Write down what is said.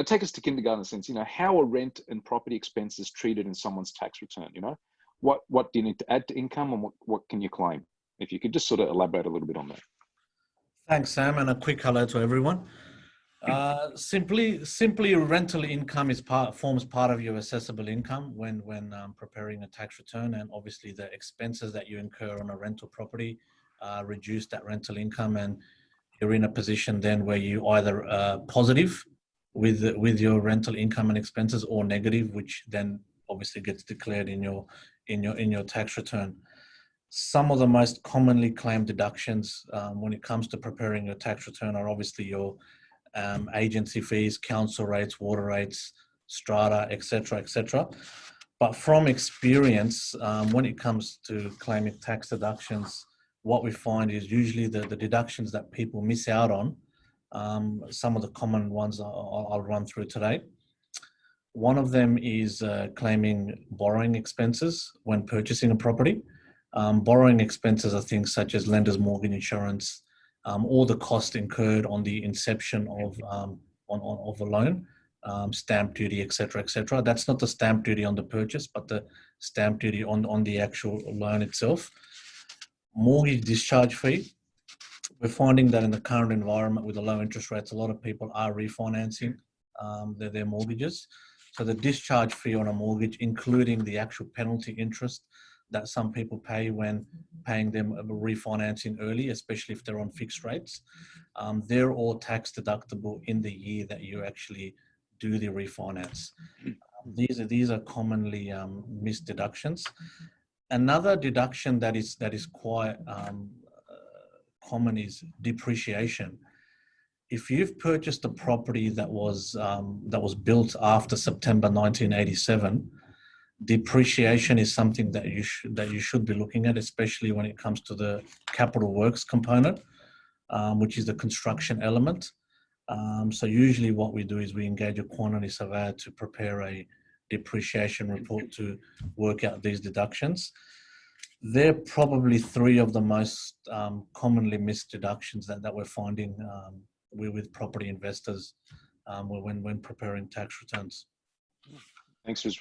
take us to kindergarten sense. How are rent and property expenses treated in someone's tax return? What do you need to add to income, and what can you claim? If you could just sort of elaborate a little bit on that. Thanks, Sam, and a quick hello to everyone. Simply, rental income forms part of your assessable income when preparing a tax return, and obviously the expenses that you incur on a rental property reduce that rental income, and you're in a position then where you either positive with your rental income and expenses, or negative, which then obviously gets declared in your tax return. Some of the most commonly claimed deductions when it comes to preparing your tax return are obviously your agency fees, council rates, water rates, strata, etc. But from experience, when it comes to claiming tax deductions, what we find is usually the deductions that people miss out on. Some of the common ones I'll run through today. One of them is claiming borrowing expenses when purchasing a property. Borrowing expenses are things such as lender's mortgage insurance, all the costs incurred on the inception of a loan, stamp duty, etc. That's not the stamp duty on the purchase, but the stamp duty on the actual loan itself. Mortgage discharge fee. We're finding that in the current environment with the low interest rates, a lot of people are refinancing their mortgages. So the discharge fee on a mortgage, including the actual penalty interest that some people pay when paying them refinancing early, especially if they're on fixed rates, they're all tax deductible in the year that you actually do the refinance. These are commonly missed deductions. Another deduction that is quite common is depreciation. If you've purchased a property that was built after September 1987, depreciation is something that you should be looking at, especially when it comes to the capital works component, which is the construction element. So usually what we do is we engage a quantity surveyor to prepare a depreciation report to work out these deductions. They're probably three of the most commonly missed deductions that we're finding with property investors when preparing tax returns. Thanks, Rizwan.